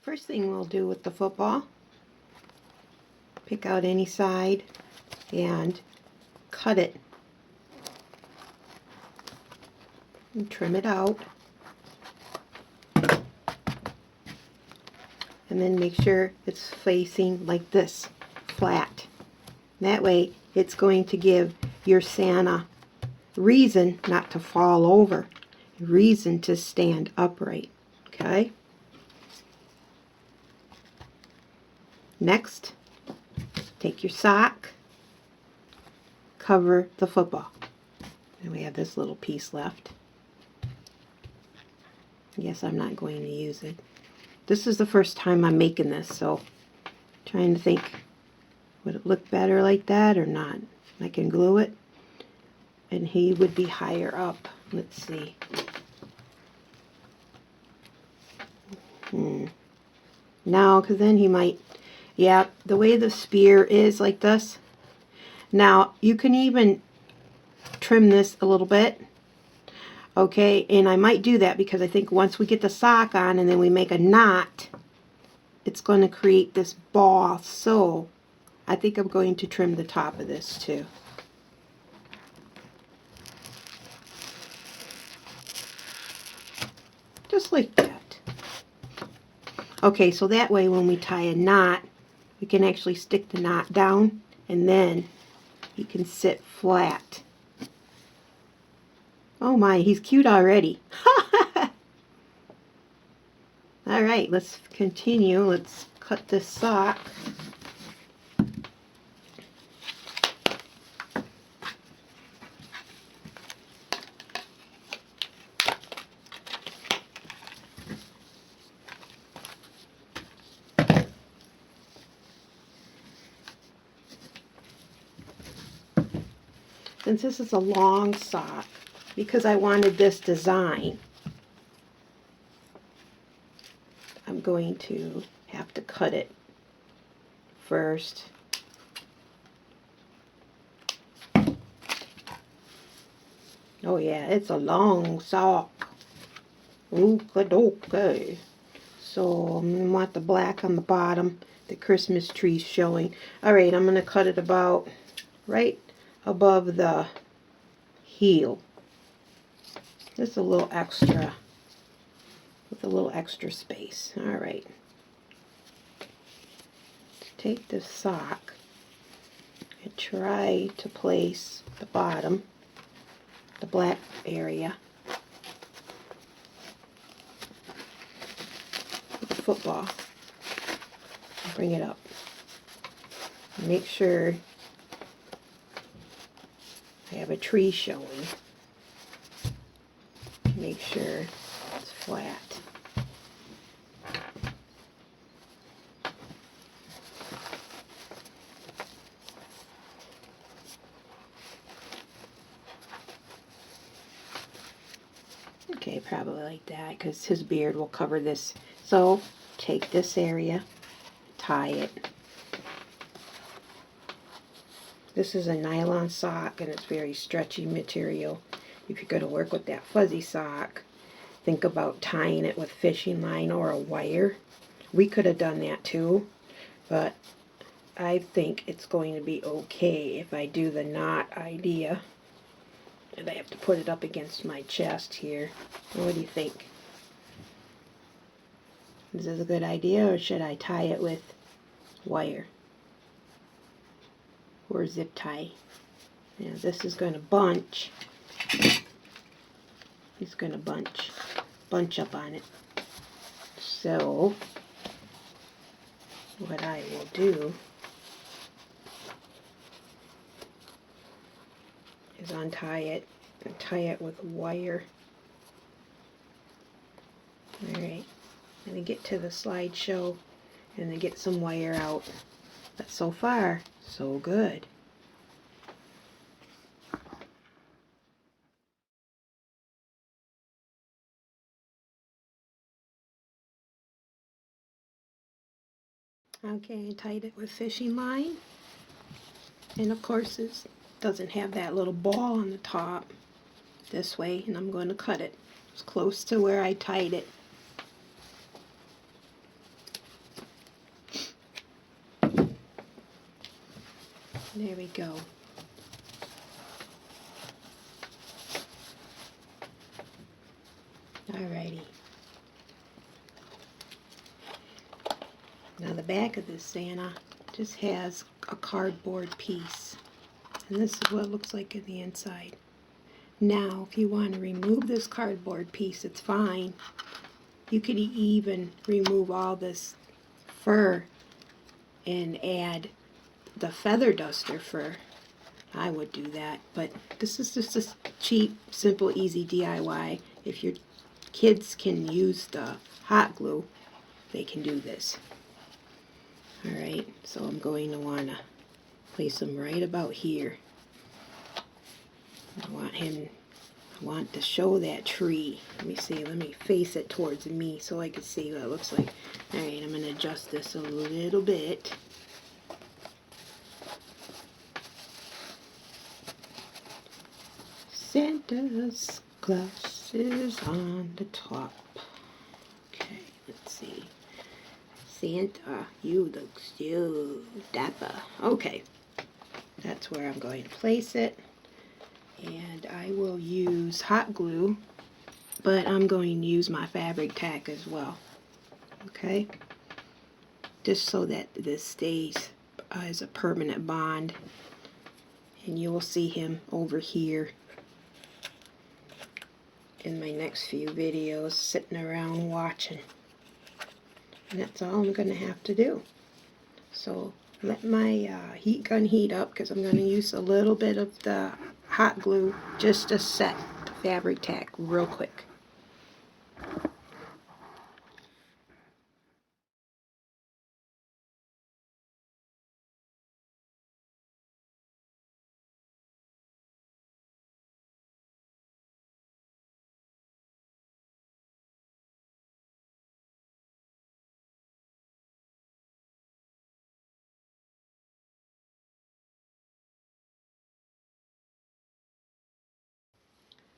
First thing we'll do with the football, pick out any side and cut it and trim it out, and then make sure it's facing like this, flat. That way it's going to give your Santa reason not to fall over, reason to stand upright. Okay? Next, take your sock, cover the football. And we have this little piece left. Yes, I'm not going to use it. This is the first time I'm making this, so trying to think, would it look better like that or not? I can glue it, and he would be higher up. Let's see. No, because then he might, yeah, the way the spear is like this. Now, you can even trim this a little bit. Okay, and I might do that because I think once we get the sock on and then we make a knot, it's going to create this ball. So I think I'm going to trim the top of this too. Just like that. Okay, so that way when we tie a knot, we can actually stick the knot down and then he can sit flat. Oh my, he's cute already. Alright, let's continue. Let's cut this sock. Since this is a long sock, because I wanted this design, I'm going to have to cut it first. Oh yeah, it's a long sock. Okay. So I'm going to want the black on the bottom, the Christmas tree showing. Alright, I'm going to cut it about right above the heel. Just a little extra, with a little extra space. Alright. Take this sock and try to place the bottom, the black area, with the football. Bring it up. Make sure I have a tree showing. Make sure it's flat. Okay, probably like that because his beard will cover this. So take this area, tie it. This is a nylon sock and it's very stretchy material. If you're going to work with that fuzzy sock, think about tying it with fishing line or a wire. We could have done that too, but I think it's going to be okay if I do the knot idea. And I have to put it up against my chest here. What do you think? Is this a good idea, or should I tie it with wire or zip tie? Now this is going to bunch. He's going to bunch up on it. So what I will do is untie it and tie it with wire. Alright, let me get to the slideshow and then get some wire out. But so far, so good. Okay, I tied it with fishing line. And of course it doesn't have that little ball on the top this way, and I'm going to cut it as close to where I tied it. There we go. Alrighty. Now the back of this Santa just has a cardboard piece. And this is what it looks like in the inside. Now, if you want to remove this cardboard piece, it's fine. You could even remove all this fur and add the feather duster fur. I would do that, but this is just a cheap, simple, easy DIY. If your kids can use the hot glue, they can do this. Alright, so I'm going to want to place them right about here. I want to show that tree. Let me see, let me face it towards me so I can see what it looks like. Alright, I'm going to adjust this a little bit. Santa's glasses on the top. Okay, let's see. Santa, you look so dapper. Okay, that's where I'm going to place it. And I will use hot glue, but I'm going to use my fabric tack as well. Okay, just so that this stays as a permanent bond. And you will see him over here in my next few videos, sitting around watching. And that's all I'm going to have to do. So let my heat gun heat up, because I'm going to use a little bit of the hot glue just to set the fabric tack real quick.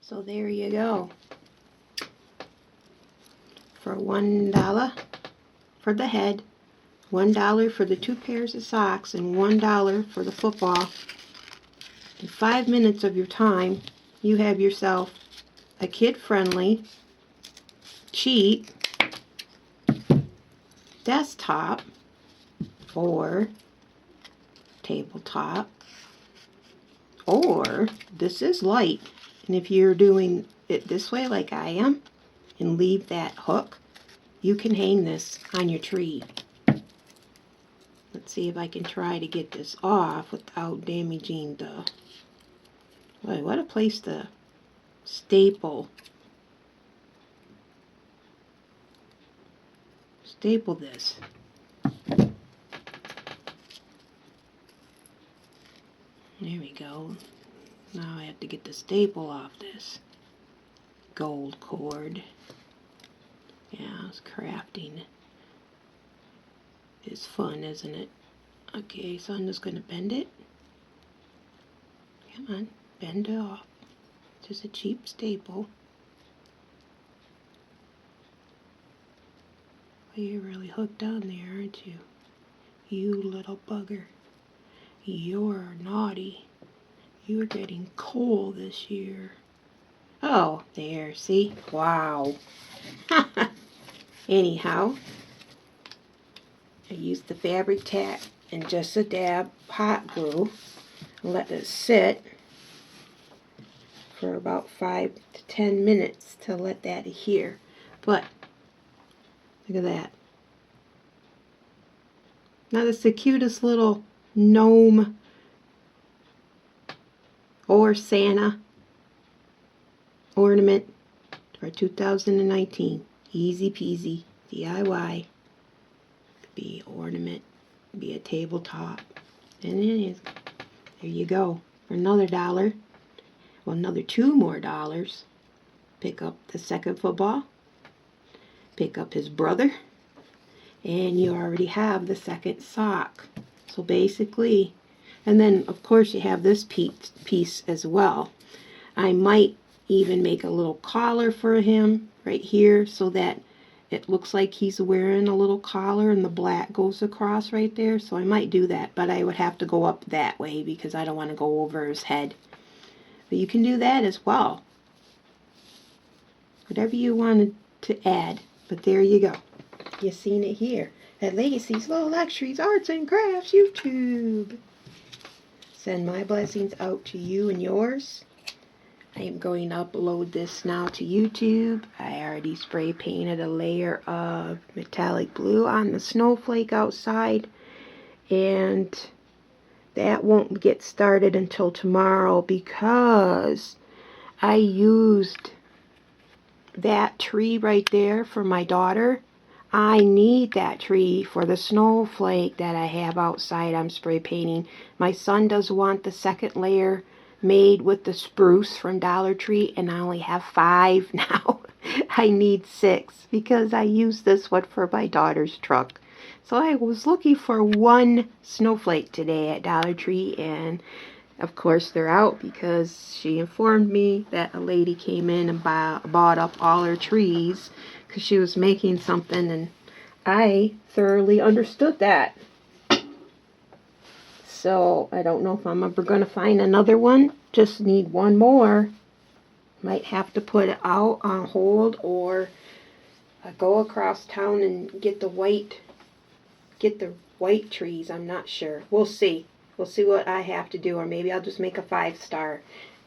So there you go. For $1 for the head, $1 for the 2 pairs of socks, and $1 for the football. In 5 minutes of your time, you have yourself a kid-friendly, cheap desktop or tabletop. Or this is light. And if you're doing it this way like I am, and leave that hook, you can hang this on your tree. Let's see if I can try to get this off without damaging the... Boy, what a place to staple this. There we go. Now I have to get the staple off this gold cord. Yeah, it's crafting is fun, isn't it? Okay, so I'm just going to bend it. Come on, bend it off. Just a cheap staple. Well, you're really hooked on there, aren't you? You little bugger. You're naughty. You're getting coal this year. Oh, there, see? Wow. Anyhow, I used the fabric tack and just a dab hot glue. Let it sit for about 5 to 10 minutes to let that adhere. But, look at that. Now that's the cutest little gnome or Santa ornament for 2019. Easy peasy DIY. Could be ornament, be a tabletop, and it is. There you go. For another $1, well, another $2 more. Pick up the second football. Pick up his brother, and you already have the second sock. So basically, and then of course you have this piece as well. I might even make a little collar for him right here so that It looks like he's wearing a little collar and the black goes across right there, so I might do that, but I would have to go up that way because I don't want to go over his head. But you can do that as well. Whatever you wanted to add, but there you go. You've seen it here at Legacy's Little Luxuries Arts and Crafts YouTube. Send my blessings out to you and yours. I am going to upload this now to YouTube. I already spray painted a layer of metallic blue on the snowflake outside, and that won't get started until tomorrow because I used that tree right there for my daughter. I need that tree for the snowflake that I have outside I'm spray painting. My son does want the second layer made with the spruce from Dollar Tree, and I only have 5 now. I need 6 because I used this one for my daughter's truck. So I was looking for 1 snowflake today at Dollar Tree, and of course they're out because she informed me that a lady came in and bought up all her trees because she was making something, and I thoroughly understood that. So I don't know if I'm ever going to find another one. Just need 1 more. Might have to put it out on hold, or go across town and get the white trees. I'm not sure. We'll see. We'll see what I have to do, or maybe I'll just make a 5-star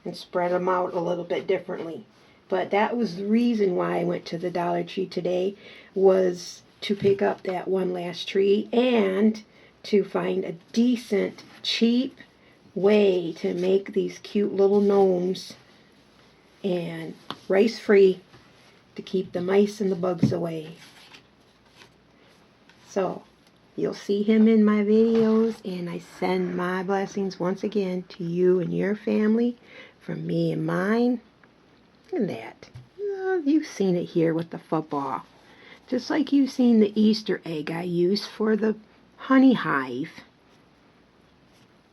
and spread them out a little bit differently. But that was the reason why I went to the Dollar Tree today, was to pick up that one last tree and to find a decent, cheap way to make these cute little gnomes, and rice-free to keep the mice and the bugs away. So you'll see him in my videos, and I send my blessings once again to you and your family from me and mine. And that. You've seen it here with the football. Just like you've seen the Easter egg I used for the honey hive.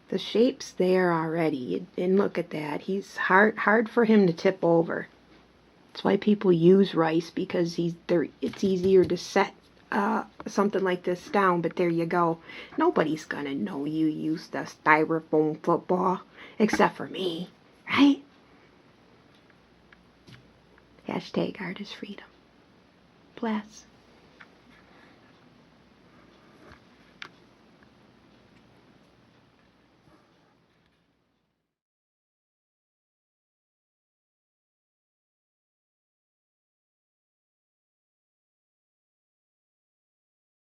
The shape's there already, and look at that. He's hard for him to tip over. That's why people use rice, because it's easier to set something like this down. But there you go. Nobody's gonna know you used the styrofoam football except for me, right? #artist freedom. Bless.